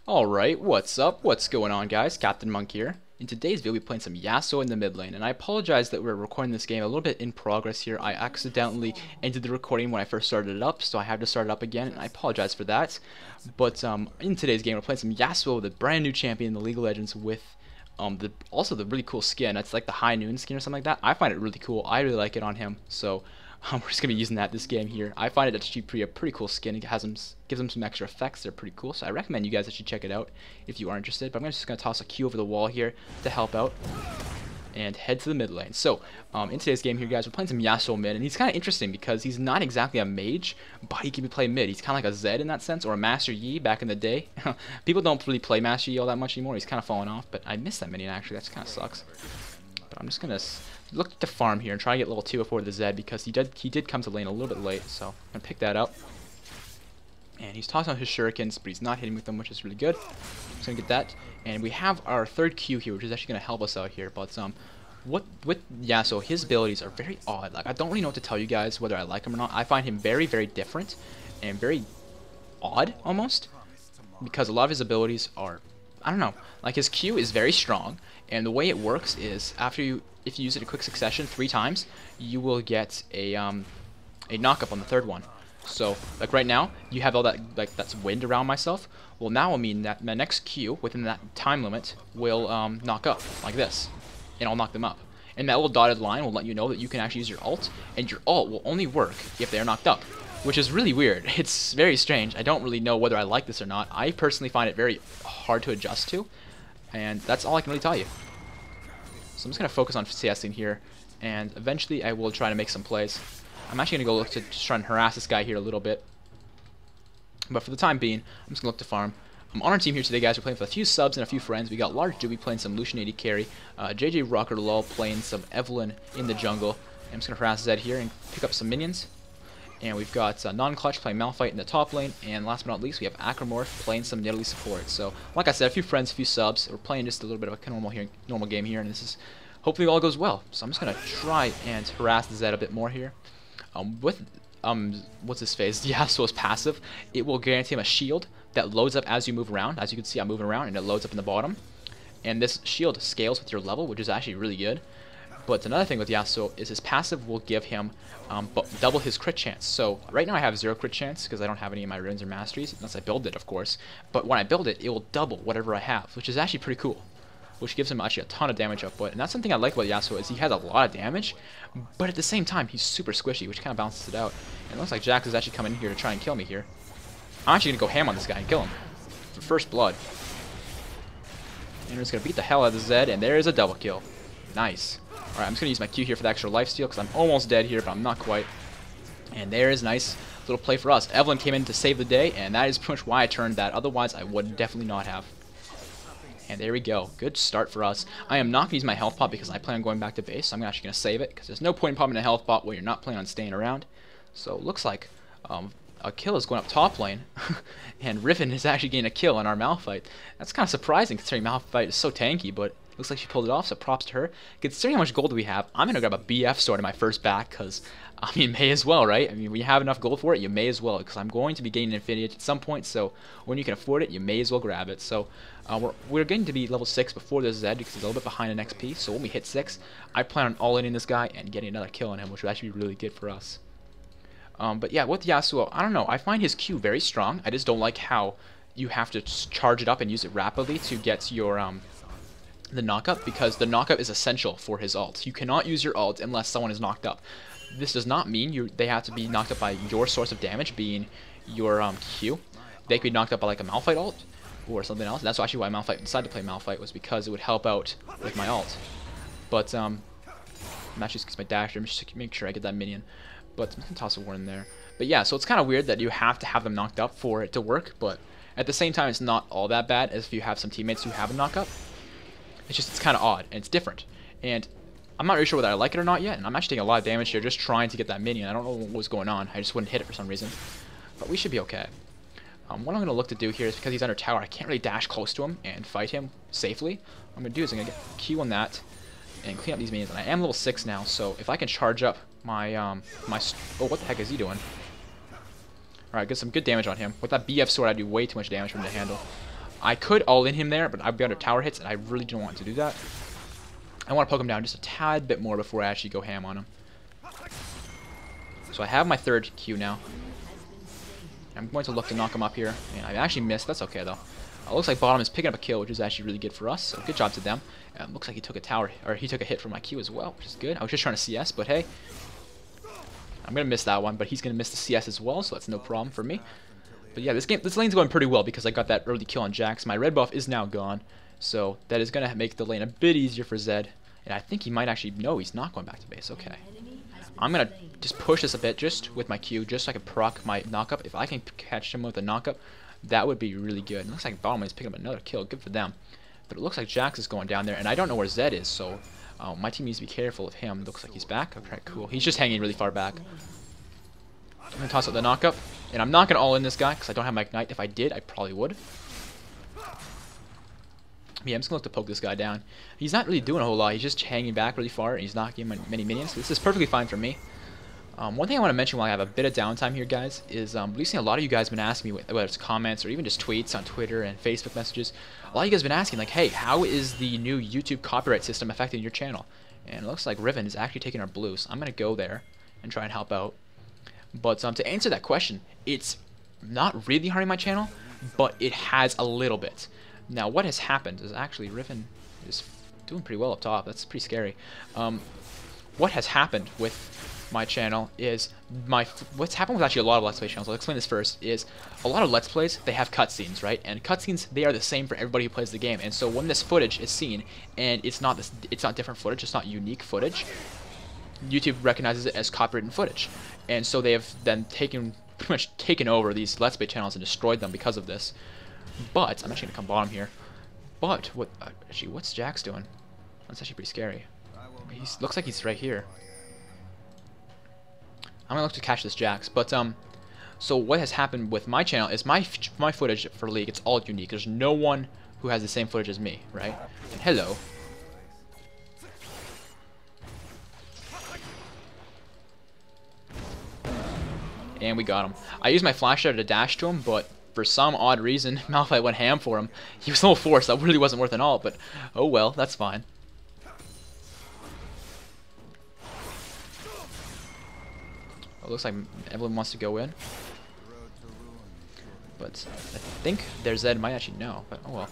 Alright, what's up? What's going on, guys? CaptainMonk here. In today's video, we'll be playing some Yasuo in the mid lane, and I apologize that we're recording this game a little bit in progress here. I accidentally ended the recording when I first started it up, so I have to start it up again, and I apologize for that. But in today's game, we're playing some Yasuo, the brand new champion in the League of Legends, with also the really cool skin. It's like the High Noon skin or something like that. I find it really cool. I really like it on him, so we're just gonna be using that this game here. I find it actually a pretty cool skin. It gives him some extra effects. They're pretty cool. So I recommend you guys actually check it out if you are interested. But I'm just gonna toss a Q over the wall here to help out and head to the mid lane. So in today's game here, guys, we're playing some Yasuo mid, and he's kind of interesting because he's not exactly a mage, but he can be played mid. He's kind of like a Zed in that sense, or a Master Yi back in the day. People don't really play Master Yi all that much anymore. He's kind of fallen off, but I miss that minion actually. That kind of sucks. But I'm just gonna look to farm here and try to get level 2 before the Zed, because he did come to lane a little bit late, so I'm gonna pick that up. And he's tossing out his shurikens, but he's not hitting with them, which is really good. I'm just gonna get that, and we have our third Q here, which is actually gonna help us out here. But with Yasuo, his abilities are very odd. Like, I don't really know what to tell you guys whether I like him or not. I find him very, very different and very odd almost, because a lot of his abilities are, I don't know, like his Q is very strong, and the way it works is if you use it in quick succession 3 times, you will get a knock-up on the third one. So, like right now, you have all that, like, that's wind around myself. Well, now will mean that my next Q, within that time limit, will knock up, like this. And I'll knock them up. And that little dotted line will let you know that you can actually use your ult, and your ult will only work if they are knocked up. Which is really weird. It's very strange. I don't really know whether I like this or not. I personally find it very hard to adjust to, and that's all I can really tell you. So I'm just going to focus on CSing here, and eventually I will try to make some plays. I'm actually going to go look to just try and harass this guy here a little bit. But for the time being, I'm just going to look to farm. On our team here today, guys, we're playing with a few subs and a few friends. We got Large Dewey playing some Lucian AD carry, JJ Rocker Lull playing some Evelyn in the jungle. And I'm just going to harass Zed here and pick up some minions. And we've got Non-Clutch playing Malphite in the top lane, and last but not least, we have Armour playing some Nidalee support. So, like I said, a few friends, a few subs. We're playing just a little bit of a normal game here, and this is hopefully all goes well. So I'm just gonna try and harass Zed a bit more here. What's his face? Yasuo's passive. It will guarantee him a shield that loads up as you move around. As you can see, I'm moving around, and it loads up in the bottom. And this shield scales with your level, which is actually really good. But another thing with Yasuo is his passive will give him double his crit chance. So right now I have 0 crit chance because I don't have any of my runes or masteries, unless I build it, of course. But when I build it, it will double whatever I have, which is actually pretty cool. Which gives him actually a ton of damage output. And that's something I like about Yasuo, is he has a lot of damage, but at the same time he's super squishy, which kind of balances it out. And it looks like Jax is actually coming in here to try and kill me here. I'm actually going to go ham on this guy and kill him for first blood. And we're just going to beat the hell out of the Zed, and there is a double kill. Nice. Alright, I'm just going to use my Q here for the extra lifesteal, because I'm almost dead here, but I'm not quite. And there is nice little play for us. Evelyn came in to save the day, and that is pretty much why I turned that. Otherwise, I would definitely not have. And there we go. Good start for us. I am not going to use my health pot because I plan on going back to base, so I'm actually going to save it, because there's no point in popping a health pot where you're not planning on staying around. So it looks like a kill is going up top lane, and Riven is actually getting a kill on our Malphite. That's kind of surprising considering Malphite is so tanky, but looks like she pulled it off, so props to her. Considering how much gold we have, I'm going to grab a BF sword in my first back, because, I mean, may as well, right? I mean, when you have enough gold for it, you may as well, because I'm going to be gaining Infinity at some point, so when you can afford it, you may as well grab it. So we're going to be level 6 before this Zed, because he's a little bit behind in XP, so when we hit 6, I plan on all-inning this guy and getting another kill on him, which would actually be really good for us. But yeah, with Yasuo, I don't know, I find his Q very strong. I just don't like how you have to charge it up and use it rapidly to get your the knockup, because the knockup is essential for his ult. You cannot use your ult unless someone is knocked up. This does not mean they have to be knocked up by your source of damage, being your Q. They could be knocked up by like a Malphite ult or something else. That's actually why Malphite decided to play Malphite, was because it would help out with my ult. But I'm actually just my dash here, just to make sure I get that minion. But I'm gonna toss a warden there. But yeah, so it's kind of weird that you have to have them knocked up for it to work, but at the same time, it's not all that bad as if you have some teammates who have a knock up. It's kind of odd, and it's different. And I'm not really sure whether I like it or not yet, and I'm actually taking a lot of damage here just trying to get that minion. I don't know what was going on. I just wouldn't hit it for some reason. But we should be okay. What I'm going to look to do here is, because he's under tower, I can't really dash close to him and fight him safely. What I'm going to do is I'm going to get Q on that and clean up these minions. And I am level 6 now, so if I can charge up my, oh, what the heck is he doing? Alright, get some good damage on him. With that BF sword, I do way too much damage for him to handle. I could all-in him there, but I'd be under tower hits, and I really don't want to do that. I want to poke him down just a tad bit more before I actually go ham on him. So I have my third Q now. I'm going to look to knock him up here. And I actually missed. That's okay, though. Looks like bottom is picking up a kill, which is actually really good for us. So good job to them. Looks like he took a tower, or he took a hit from my Q as well, which is good. I was just trying to CS, but hey. I'm going to miss that one, but he's going to miss the CS as well, so that's no problem for me. But yeah, this lane's going pretty well because I got that early kill on Jax. My red buff is now gone, so that is going to make the lane a bit easier for Zed. And I think he might actually... No, he's not going back to base. Okay. I'm going to just push this a bit just with my Q, just so I can proc my knockup. If I can catch him with a knockup, that would be really good. It looks like bottom lane's picking up another kill. Good for them. But it looks like Jax is going down there, and I don't know where Zed is, so my team needs to be careful of him. Looks like he's back. Okay, cool. He's just hanging really far back. I'm going to toss out the knockup, and I'm not going to all-in this guy because I don't have my Ignite. If I did, I probably would. Yeah, I'm just going to look to poke this guy down. He's not really doing a whole lot. He's just hanging back really far, and he's not getting many minions. This is perfectly fine for me. One thing I want to mention while I have a bit of downtime here, guys, is we've seen a lot of you guys been asking me, whether it's comments or even just tweets on Twitter and Facebook messages, a lot of you guys have been asking, like, hey, how is the new YouTube copyright system affecting your channel? And it looks like Riven is actually taking our blue, so I'm going to go there and try and help out. But to answer that question, it's not really harming my channel, but it has a little bit. Now, what has happened is actually Riven is doing pretty well up top. That's pretty scary. What has happened with my channel is what's happened with actually a lot of Let's Play channels. I'll explain this first. Is a lot of Let's Plays, they have cutscenes, right? And cutscenes, they are the same for everybody who plays the game. And so when this footage is seen, and it's not different footage, it's not unique footage, YouTube recognizes it as copyrighted footage. And so they have then pretty much taken over these Let's Play channels and destroyed them because of this. But I'm actually gonna come bottom here. But actually, what's Jax doing? That's actually pretty scary. He looks like he's right here. I'm gonna look to catch this Jax. But so what has happened with my channel is my footage for League, it's all unique. There's no one who has the same footage as me, right? And hello. And we got him. I used my flash shot to dash to him, but for some odd reason, Malphite went ham for him. He was level 4, so that really wasn't worth an ult, but oh well, that's fine. It looks like Evelyn wants to go in. But I think their Zed might actually know, but oh well.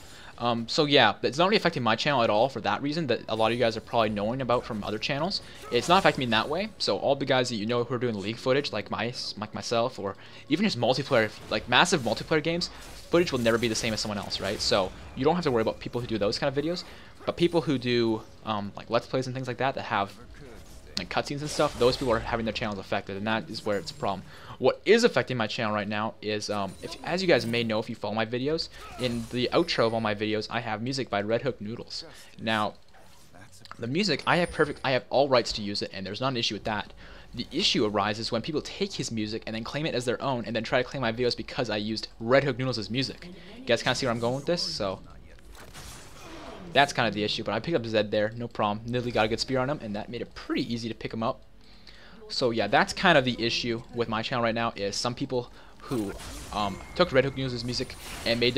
So yeah, it's not really affecting my channel at all for that reason that a lot of you guys are probably knowing about from other channels. It's not affecting me in that way. So all the guys that you know who are doing League footage, like myself, or even just multiplayer, like massive multiplayer games, footage will never be the same as someone else, right? So you don't have to worry about people who do those kind of videos, but people who do like Let's Plays and things like that that have like cutscenes and stuff, those people are having their channels affected, and that is where it's a problem. What is affecting my channel right now is, as you guys may know if you follow my videos, in the outro of all my videos, I have music by Red Hook Noodles. Now, the music, I have all rights to use it, and there's not an issue with that. The issue arises when people take his music and then claim it as their own, and then try to claim my videos because I used Red Hook Noodles' music. You guys kind of see where I'm going with this? So that's kind of the issue, but I picked up Zed there, no problem. Nidalee got a good spear on him, and that made it pretty easy to pick him up. So yeah, that's kind of the issue with my channel right now, is some people who took Red Hook Noodles' music and made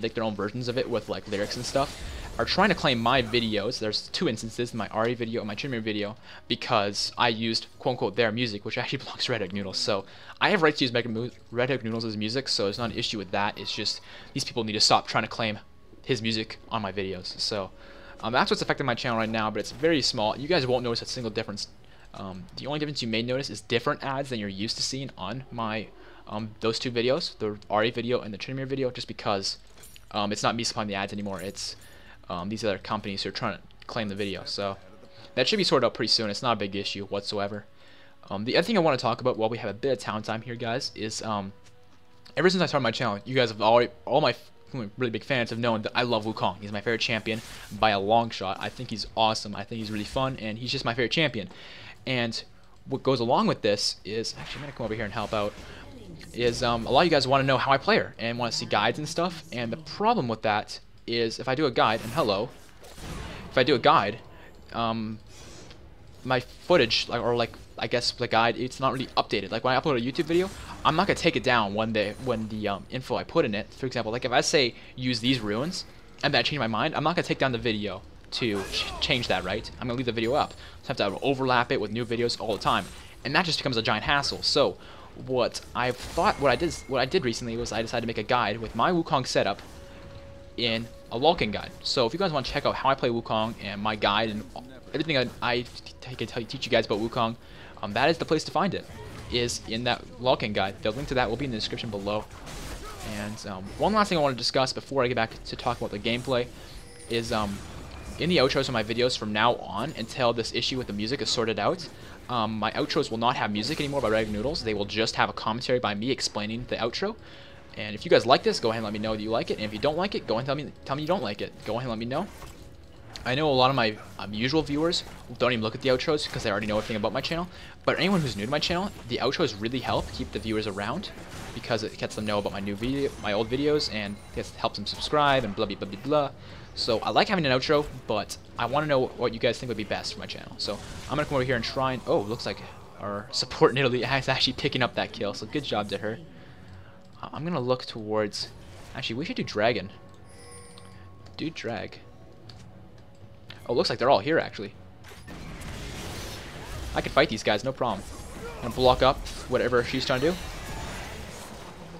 like their own versions of it with like lyrics and stuff, are trying to claim my videos. There's two instances, my Ari video and my Chatroom video, because I used quote-unquote their music, which actually belongs to Red Hook Noodles. So I have rights to use Red Hook Noodles' music, so there's not an issue with that. It's just these people need to stop trying to claim his music on my videos. So that's what's affecting my channel right now, but it's very small. You guys won't notice a single difference. The only difference you may notice is different ads than you're used to seeing on my those two videos, the Ari video and the Chatroom video, just because it's not me supplying the ads anymore. It's these other companies who are trying to claim the video. So that should be sorted out pretty soon. It's not a big issue whatsoever. The other thing I want to talk about while we have a bit of town time here, guys, is ever since I started my channel, you guys have all my really big fans have known that I love Wukong. He's my favorite champion by a long shot. I think he's awesome. I think he's really fun, and he's just my favorite champion. And what goes along with this is, actually I'm going to come over here and help out, is a lot of you guys want to know how I play her and want to see guides and stuff. And the problem with that is if I do a guide, and hello, if I do a guide, my footage, like I guess the guide, it's not really updated. Like when I upload a YouTube video, I'm not gonna take it down when the info I put in it. For example, like if I say use these runes and then I change my mind, I'm not gonna take down the video to change that, right? I'm gonna leave the video up. So I have to overlap it with new videos all the time, and that just becomes a giant hassle. So what I did recently was I decided to make a guide with my Wukong setup in a lolking guide. So if you guys want to check out how I play Wukong and my guide and everything I can teach you guys about Wukong, that is the place to find it, is in that lolking guide. The link to that will be in the description below. And one last thing I want to discuss before I get back to talk about the gameplay is in the outros of my videos from now on, until this issue with the music is sorted out, my outros will not have music anymore by Rag Noodles. They will just have a commentary by me explaining the outro. And if you guys like this, go ahead and let me know that you like it. And if you don't like it, go ahead and tell me you don't like it. Go ahead and let me know. I know a lot of my usual viewers don't even look at the outros because they already know everything about my channel. But anyone who's new to my channel, the outros really help keep the viewers around because it lets them know about my old videos, and it helps them subscribe and blah blah blah blah blah. So I like having an outro, but I want to know what you guys think would be best for my channel. So I'm gonna come over here and try and looks like our support in Italy is actually picking up that kill. So good job to her. I'm gonna look towards. Actually, we should do dragon. Do drag. Oh, looks like they're all here actually. I can fight these guys, no problem. I'm gonna block up whatever she's trying to do.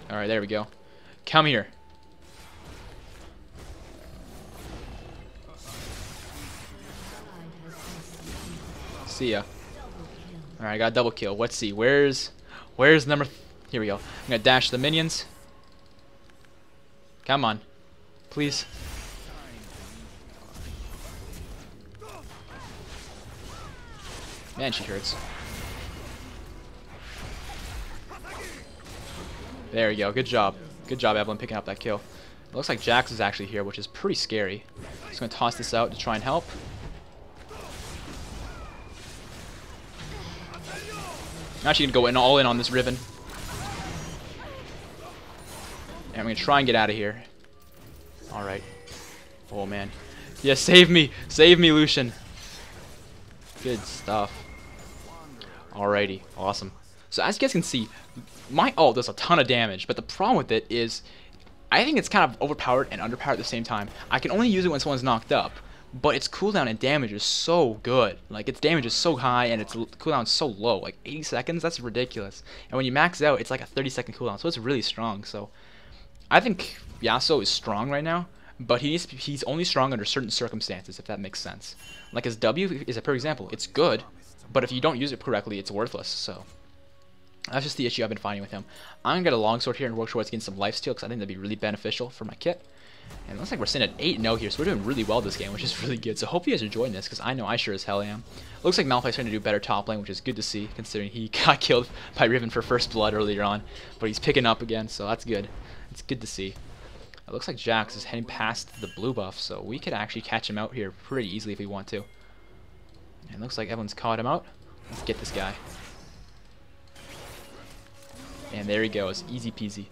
All right, there we go. Come here. See ya. All right, I got a double kill. Let's see. Where's number? Here we go. I'm gonna dash the minions. Come on, please. Man, she hurts. There we go. Good job. Good job, Evelyn, picking up that kill. It looks like Jax is actually here, which is pretty scary. Just gonna toss this out to try and help. I'm actually gonna go all in on this Riven. And I'm gonna try and get out of here. Alright. Oh man. Yeah, save me! Save me, Lucian! Good stuff. Alrighty, awesome. So as you guys can see, my ult does a ton of damage, but the problem with it is I think it's kind of overpowered and underpowered at the same time. I can only use it when someone's knocked up, but its cooldown and damage is so good. Like, its damage is so high and its cooldown is so low. Like 80 seconds, that's ridiculous. And when you max out, it's like a 30-second cooldown, so it's really strong. So I think Yasuo is strong right now, but he's only strong under certain circumstances, if that makes sense. Like his W is a perfect example. It's good, but if you don't use it correctly, it's worthless. So that's just the issue I've been finding with him. I'm gonna get a longsword here and work towards getting some lifesteal because I think that'd be really beneficial for my kit. And it looks like we're sitting at 8-0 here, so we're doing really well this game, which is really good. So hope you guys are enjoying this, because I know I sure as hell am. Looks like Malphite's trying to do better top lane, which is good to see, considering he got killed by Riven for first blood earlier on. But he's picking up again, so that's good. It's good to see. It looks like Jax is heading past the blue buff, so we could actually catch him out here pretty easily if we want to. And it looks like Evelyn's caught him out. Let's get this guy. And there he goes. Easy peasy.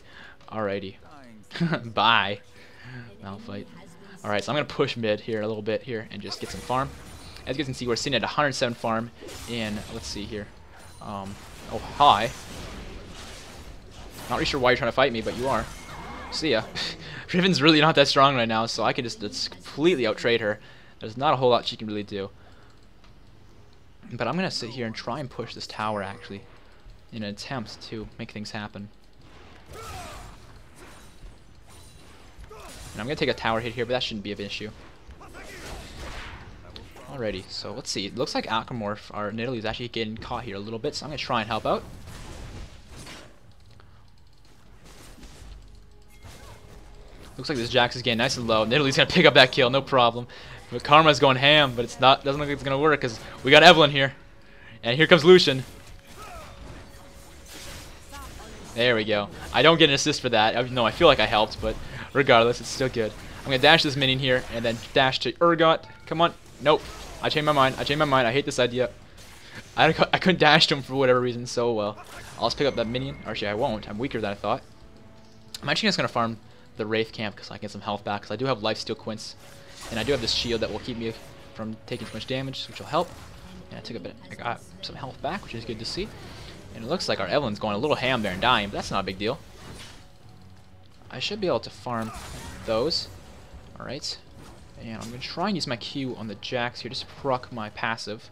Alrighty. Bye. Malphite. Alright, so I'm going to push mid here a little bit here and just get some farm. As you guys can see, we're sitting at 107 farm in, let's see here. Oh, hi. Not really sure why you're trying to fight me, but you are. See ya. Riven's really not that strong right now, so I can just completely outtrade her. There's not a whole lot she can really do. But I'm going to sit here and try and push this tower, actually, in an attempt to make things happen. And I'm going to take a tower hit here, but that shouldn't be an issue. Alrighty, so let's see. It looks like Armour, our Italy, is actually getting caught here a little bit, so I'm going to try and help out. Looks like this Jax is getting nice and low. Italy's going to pick up that kill, no problem. But Karma's going ham, but it's not. Doesn't look like it's going to work because we got Evelyn here. And here comes Lucian. There we go. I don't get an assist for that. No, I feel like I helped, but regardless, it's still good. I'm going to dash this minion here and then dash to Urgot. Come on. Nope. I changed my mind. I changed my mind. I hate this idea. I couldn't dash to him for whatever reason, so well. I'll just pick up that minion. Or actually, I won't. I'm weaker than I thought. I'm actually just going to farm the Wraith camp because I can get some health back, because I do have Lifesteal Quints. And I do have this shield that will keep me from taking too much damage, which will help. And And I got some health back, which is good to see. And it looks like our Evelyn's going a little ham there and dying, but that's not a big deal. I should be able to farm those. Alright. And I'm going to try and use my Q on the Jax here, just to proc my passive.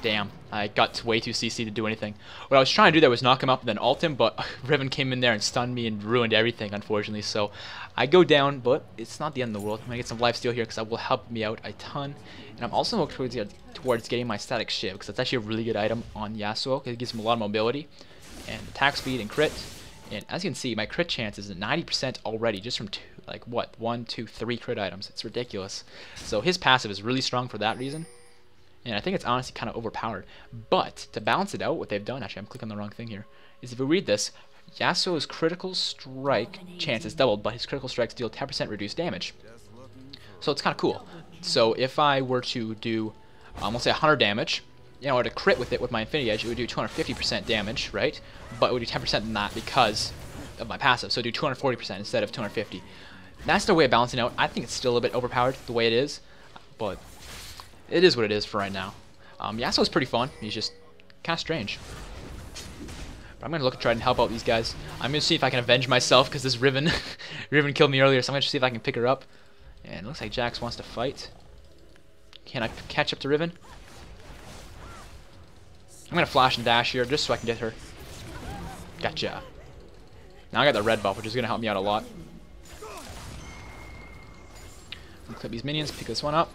Damn, I got way too CC to do anything. What I was trying to do there was knock him up and then ult him, but Riven came in there and stunned me and ruined everything, unfortunately. So I go down, but it's not the end of the world. I'm going to get some Lifesteal here because that will help me out a ton. And I'm also looking towards getting my Static Shiv, because that's actually a really good item on Yasuo. It gives him a lot of mobility and attack speed and crit. And as you can see, my crit chance is at 90% already, just from one, two, three crit items. It's ridiculous. So his passive is really strong for that reason. And I think it's honestly kind of overpowered. But to balance it out, what they've done, actually I'm clicking on the wrong thing here, is if we read this, Yasuo's critical strike chance is doubled, but his critical strikes deal 10% reduced damage. So it's kind of cool. So if I were to do, let's say 100 damage, you know, to crit with it with my Infinity Edge, it would do 250% damage, right? But it would do 10% than that because of my passive. So it would do 240% instead of 250. That's the way of balancing out. I think it's still a bit overpowered the way it is, but it is what it is for right now. Yasuo's pretty fun. He's just kind of strange. But I'm going to look and try and help out these guys. I'm going to see if I can avenge myself because this Riven Riven killed me earlier, so I'm going to see if I can pick her up. And it looks like Jax wants to fight. Can I catch up to Riven? I'm going to flash and dash here just so I can get her. Gotcha. Now I got the red buff, which is going to help me out a lot. I'll clip these minions, pick this one up.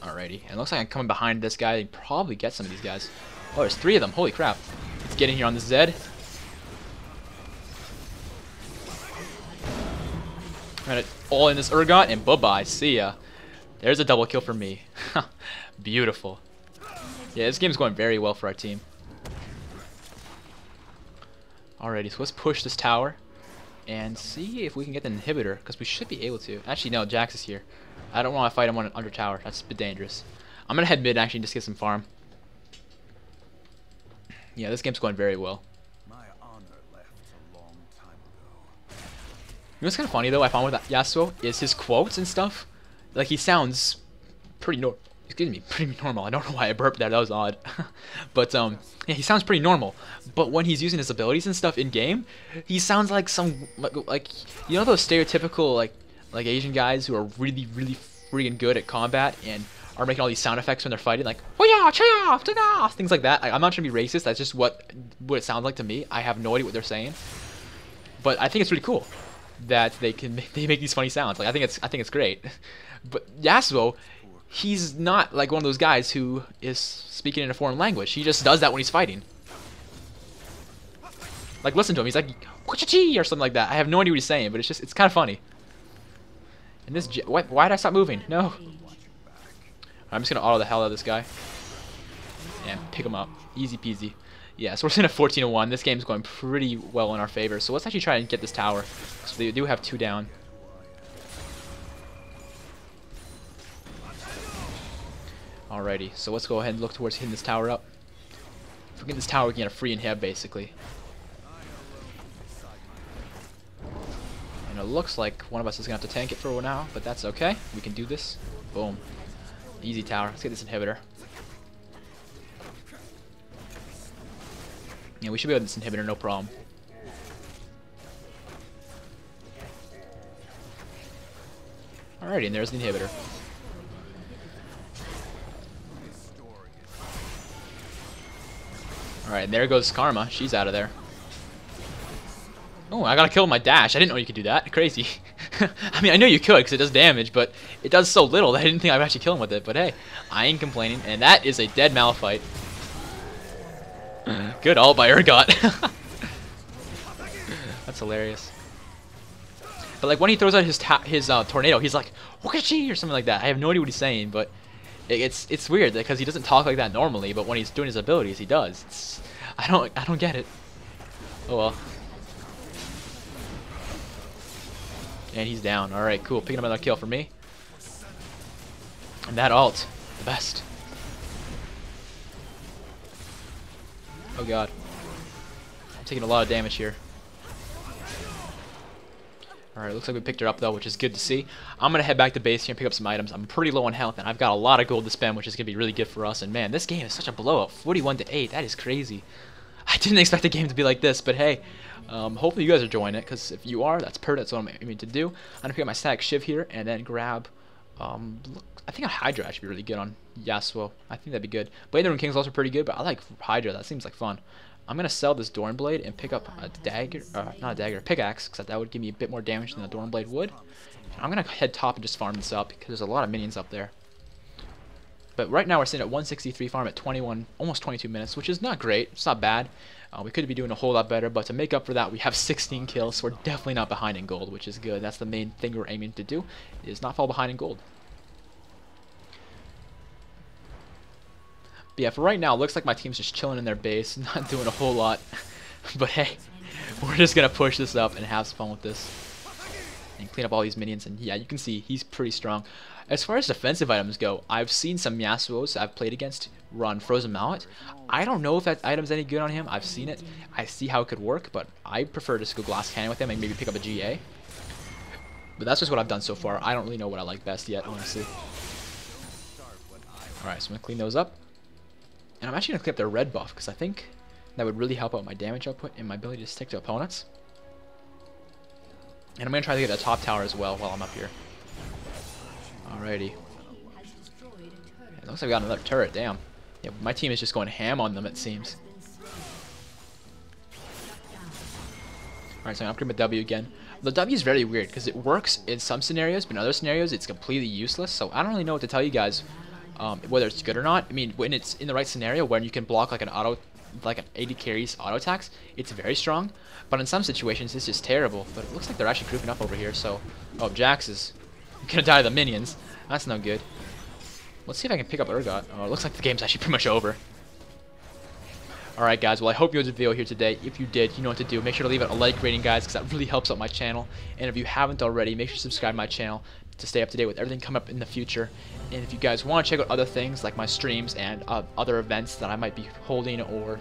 Alrighty, and it looks like I'm coming behind this guy. They probably get some of these guys. Oh, there's 3 of them. Holy crap. Let's get in here on the Zed. Alright, all in this Urgot, and bye-bye. See ya. There's a double kill for me. Beautiful. Yeah, this game's going very well for our team. Alrighty, so let's push this tower and see if we can get the inhibitor, because we should be able to. Actually, no, Jax is here. I don't want to fight him on under tower. That's a bit dangerous. I'm going to head mid actually and just get some farm. Yeah, this game's going very well. You know what's kind of funny though I found with Yasuo is his quotes and stuff. Like he sounds pretty pretty normal. I don't know why I burped there. That was odd. But yeah, he sounds pretty normal. But when he's using his abilities and stuff in game, he sounds like some like you know those stereotypical like Asian guys who are really freaking good at combat and are making all these sound effects when they're fighting, like "Hoya, chaya, taga," things like that. I'm not trying to be racist. That's just what it sounds like to me. I have no idea what they're saying, but I think it's really cool that they make these funny sounds. Like I think it's great. But Yasuo, he's not like one of those guys who is speaking in a foreign language. He just does that when he's fighting. Like listen to him. He's like "Kuchachi" or something like that. I have no idea what he's saying, but it's kind of funny. And this why did I stop moving? No. I'm just gonna auto the hell out of this guy and pick him up. Easy peasy. Yeah, so we're sitting at 14-1. This game's going pretty well in our favor. So let's actually try and get this tower. So they do have 2 down. Alrighty, so let's go ahead and look towards hitting this tower up. If we get this tower, we can get a free inhib basically. And it looks like one of us is gonna have to tank it for now, but that's okay. We can do this. Boom. Easy tower. Let's get this inhibitor. Yeah, we should be able to get this inhibitor, no problem. Alrighty, and there's the inhibitor. Alright, and there goes Karma. She's out of there. Oh, I got to kill my dash. I didn't know you could do that. Crazy. I mean, I know you could because it does damage, but it does so little that I didn't think I'd actually kill him with it. But hey, I ain't complaining. And that is a dead Malphite. Good ult by Urgot. That's hilarious. But like when he throws out his tornado, he's like "Wakachi" or something like that. I have no idea what he's saying, but it's weird because he doesn't talk like that normally. But when he's doing his abilities, he does. I don't get it. Oh well. And he's down. Alright, cool. Picking up another kill for me. And that ult. The best. Oh god. I'm taking a lot of damage here. Alright, looks like we picked her up though, which is good to see. I'm going to head back to base here and pick up some items. I'm pretty low on health, and I've got a lot of gold to spend, which is going to be really good for us. And man, this game is such a blowout. 41-8. That is crazy. I didn't expect the game to be like this, but hey, hopefully you guys are enjoying it, because if you are, that's perfect. That's what I'm aiming to do. I'm going to pick up my static shiv here, and then grab, I think a Hydra actually be really good on Yasuo. I think that'd be good. Blade of the King's also pretty good, but I like Hydra. That seems like fun. I'm going to sell this Dornblade and pick up a dagger, not a dagger, a pickaxe, because that would give me a bit more damage than the Dornblade would. And I'm going to head top and just farm this up, because there's a lot of minions up there. But right now we're sitting at 163 farm at 21, almost 22 minutes, which is not great. It's not bad. We could be doing a whole lot better, but to make up for that, we have 16 kills, so we're definitely not behind in gold, which is good. That's the main thing we're aiming to do, is not fall behind in gold. But yeah, for right now, it looks like my team's just chilling in their base, not doing a whole lot. But hey, we're just going to push this up and have some fun with this. And clean up all these minions, and yeah, you can see he's pretty strong. As far as defensive items go, I've seen some Yasuos I've played against run Frozen Mallet. I don't know if that item's any good on him. I've seen it. I see how it could work, but I prefer to just go Glass Cannon with him and maybe pick up a GA. But that's just what I've done so far. I don't really know what I like best yet, honestly. Alright, so I'm going to clean those up. And I'm actually going to clean up their red buff, because I think that would really help out my damage output and my ability to stick to opponents. And I'm going to try to get that top tower as well while I'm up here. Alrighty. It looks like we got another turret, damn. Yeah, my team is just going ham on them, it seems. Alright, so I'm going to upgrade my W again. The W is very weird, because it works in some scenarios, but in other scenarios it's completely useless. So I don't really know what to tell you guys, whether it's good or not. I mean, when it's in the right scenario, when you can block like an 80 carries auto attacks, it's very strong. But in some situations, it's just terrible. But it looks like they're actually grouping up over here. So, oh, Jax is gonna die to the minions. That's no good. Let's see if I can pick up Urgot. Oh, it looks like the game's actually pretty much over. Alright guys, well I hope you enjoyed the video here today. If you did, you know what to do. Make sure to leave it a like rating, guys, because that really helps out my channel. And if you haven't already, make sure to subscribe to my channel to stay up to date with everything coming up in the future. And if you guys want to check out other things like my streams and other events that I might be holding or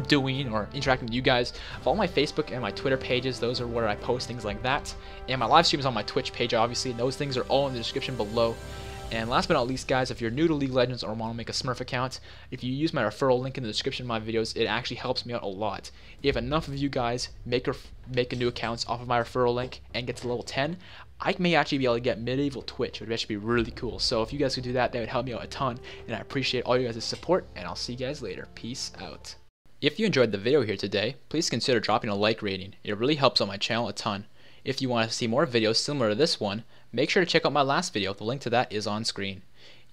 doing or interacting with you guys, follow my Facebook and my Twitter pages. Those are where I post things like that. And my live stream is on my Twitch page, obviously. And those things are all in the description below. And last but not least, guys, if you're new to League of Legends or want to make a Smurf account, if you use my referral link in the description of my videos, it actually helps me out a lot. If enough of you guys make a new accounts off of my referral link and get to level 10, I may actually be able to get medieval Twitch, which would actually be really cool. So if you guys could do that, that would help me out a ton. And I appreciate all you guys' support, and I'll see you guys later. Peace out. If you enjoyed the video here today, please consider dropping a like rating. It really helps out my channel a ton. If you want to see more videos similar to this one, make sure to check out my last video. The link to that is on screen.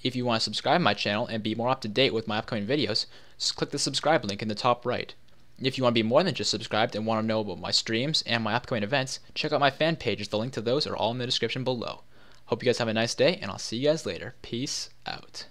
If you want to subscribe to my channel and be more up to date with my upcoming videos, just click the subscribe link in the top right. If you want to be more than just subscribed and want to know about my streams and my upcoming events, check out my fan pages. The link to those are all in the description below. Hope you guys have a nice day, and I'll see you guys later. Peace out.